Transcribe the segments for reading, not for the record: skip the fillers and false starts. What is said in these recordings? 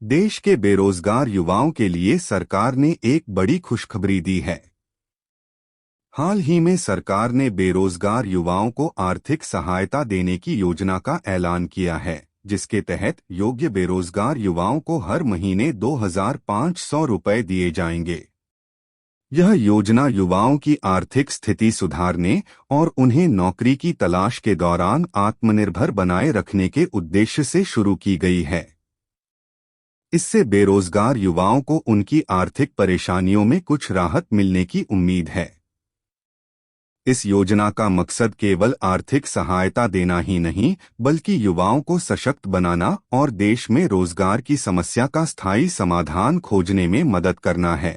देश के बेरोजगार युवाओं के लिए सरकार ने एक बड़ी खुशखबरी दी है। हाल ही में सरकार ने बेरोजगार युवाओं को आर्थिक सहायता देने की योजना का ऐलान किया है, जिसके तहत योग्य बेरोजगार युवाओं को हर महीने 2,500 रुपए दिए जाएंगे। यह योजना युवाओं की आर्थिक स्थिति सुधारने और उन्हें नौकरी की तलाश के दौरान आत्मनिर्भर बनाए रखने के उद्देश्य से शुरू की गई है। इससे बेरोजगार युवाओं को उनकी आर्थिक परेशानियों में कुछ राहत मिलने की उम्मीद है। इस योजना का मकसद केवल आर्थिक सहायता देना ही नहीं, बल्कि युवाओं को सशक्त बनाना और देश में रोजगार की समस्या का स्थायी समाधान खोजने में मदद करना है।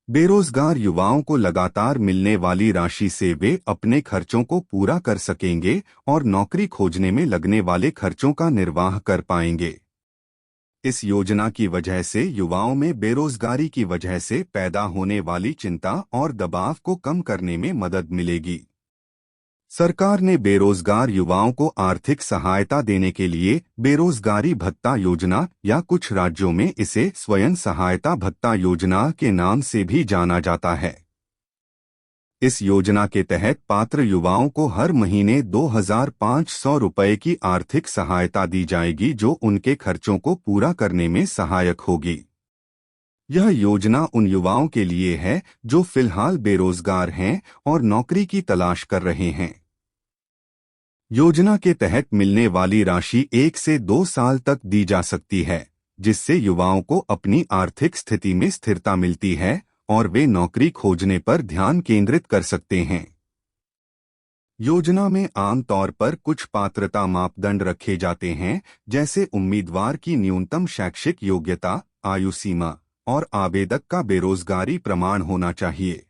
बेरोजगार युवाओं को लगातार मिलने वाली राशि से वे अपने खर्चों को पूरा कर सकेंगे और नौकरी खोजने में लगने वाले खर्चों का निर्वाह कर पाएंगे। इस योजना की वजह से युवाओं में बेरोजगारी की वजह से पैदा होने वाली चिंता और दबाव को कम करने में मदद मिलेगी। सरकार ने बेरोजगार युवाओं को आर्थिक सहायता देने के लिए बेरोजगारी भत्ता योजना या कुछ राज्यों में इसे स्वयं सहायता भत्ता योजना के नाम से भी जाना जाता है। इस योजना के तहत पात्र युवाओं को हर महीने 2,500 रुपए की आर्थिक सहायता दी जाएगी, जो उनके खर्चों को पूरा करने में सहायक होगी। यह योजना उन युवाओं के लिए है जो फिलहाल बेरोजगार हैं और नौकरी की तलाश कर रहे हैं। योजना के तहत मिलने वाली राशि 1 से 2 साल तक दी जा सकती है, जिससे युवाओं को अपनी आर्थिक स्थिति में स्थिरता मिलती है और वे नौकरी खोजने पर ध्यान केंद्रित कर सकते हैं। योजना में आमतौर पर कुछ पात्रता मापदंड रखे जाते हैं, जैसे उम्मीदवार की न्यूनतम शैक्षिक योग्यता, आयु सीमा और आवेदक का बेरोजगारी प्रमाण होना चाहिए।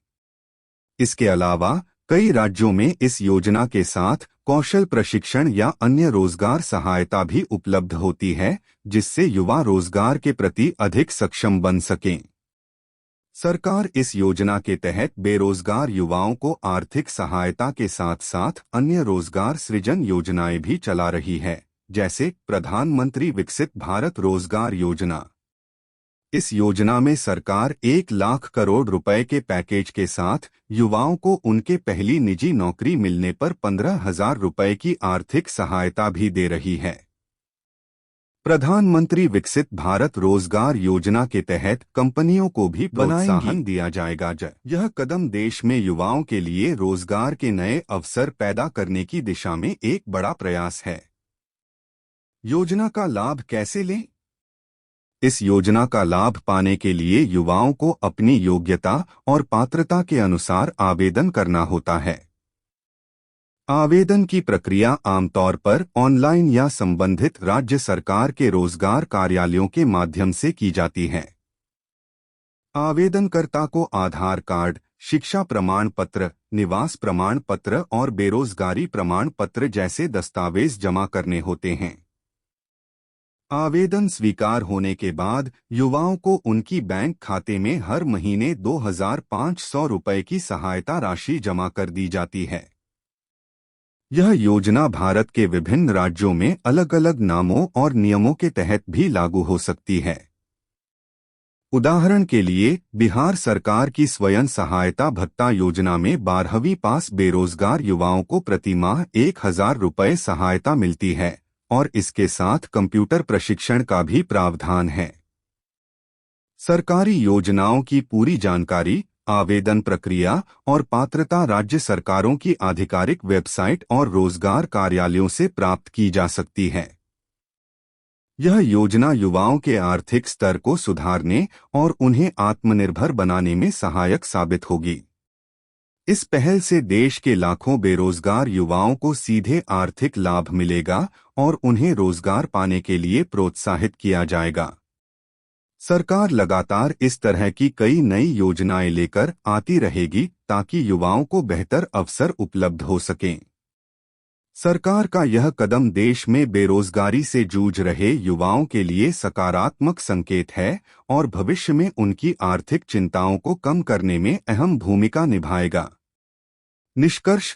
इसके अलावा कई राज्यों में इस योजना के साथ कौशल प्रशिक्षण या अन्य रोजगार सहायता भी उपलब्ध होती है, जिससे युवा रोजगार के प्रति अधिक सक्षम बन सकें। सरकार इस योजना के तहत बेरोजगार युवाओं को आर्थिक सहायता के साथ साथ अन्य रोजगार सृजन योजनाएं भी चला रही है, जैसे प्रधानमंत्री विकसित भारत रोजगार योजना। इस योजना में सरकार 1 लाख करोड़ रुपए के पैकेज के साथ युवाओं को उनके पहली निजी नौकरी मिलने पर 15,000 रुपए की आर्थिक सहायता भी दे रही है। प्रधानमंत्री विकसित भारत रोजगार योजना के तहत कंपनियों को भी प्रोत्साहन दिया जाएगा। यह कदम देश में युवाओं के लिए रोजगार के नए अवसर पैदा करने की दिशा में एक बड़ा प्रयास है। योजना का लाभ कैसे लें? इस योजना का लाभ पाने के लिए युवाओं को अपनी योग्यता और पात्रता के अनुसार आवेदन करना होता है। आवेदन की प्रक्रिया आमतौर पर ऑनलाइन या संबंधित राज्य सरकार के रोजगार कार्यालयों के माध्यम से की जाती है। आवेदनकर्ता को आधार कार्ड, शिक्षा प्रमाण पत्र, निवास प्रमाण पत्र और बेरोजगारी प्रमाण पत्र जैसे दस्तावेज जमा करने होते हैं। आवेदन स्वीकार होने के बाद युवाओं को उनकी बैंक खाते में हर महीने 2,500 रुपए की सहायता राशि जमा कर दी जाती है। यह योजना भारत के विभिन्न राज्यों में अलग अलग नामों और नियमों के तहत भी लागू हो सकती है। उदाहरण के लिए, बिहार सरकार की स्वयं सहायता भत्ता योजना में 12वीं पास बेरोजगार युवाओं को प्रति माह 1,000 रुपए सहायता मिलती है और इसके साथ कंप्यूटर प्रशिक्षण का भी प्रावधान है। सरकारी योजनाओं की पूरी जानकारी, आवेदन प्रक्रिया और पात्रता राज्य सरकारों की आधिकारिक वेबसाइट और रोजगार कार्यालयों से प्राप्त की जा सकती है। यह योजना युवाओं के आर्थिक स्तर को सुधारने और उन्हें आत्मनिर्भर बनाने में सहायक साबित होगी। इस पहल से देश के लाखों बेरोजगार युवाओं को सीधे आर्थिक लाभ मिलेगा और उन्हें रोजगार पाने के लिए प्रोत्साहित किया जाएगा। सरकार लगातार इस तरह की कई नई योजनाएं लेकर आती रहेगी ताकि युवाओं को बेहतर अवसर उपलब्ध हो सकें। सरकार का यह कदम देश में बेरोजगारी से जूझ रहे युवाओं के लिए सकारात्मक संकेत है और भविष्य में उनकी आर्थिक चिंताओं को कम करने में अहम भूमिका निभाएगा। निष्कर्ष: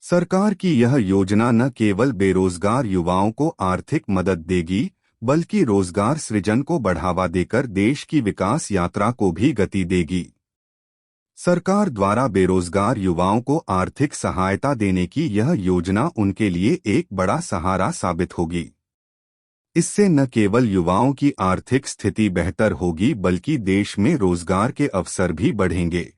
सरकार की यह योजना न केवल बेरोजगार युवाओं को आर्थिक मदद देगी, बल्कि रोजगार सृजन को बढ़ावा देकर देश की विकास यात्रा को भी गति देगी। सरकार द्वारा बेरोजगार युवाओं को आर्थिक सहायता देने की यह योजना उनके लिए एक बड़ा सहारा साबित होगी। इससे न केवल युवाओं की आर्थिक स्थिति बेहतर होगी बल्कि देश में रोजगार के अवसर भी बढ़ेंगे।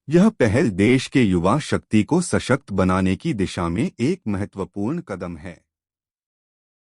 यह पहल देश के युवा शक्ति को सशक्त बनाने की दिशा में एक महत्वपूर्ण कदम है।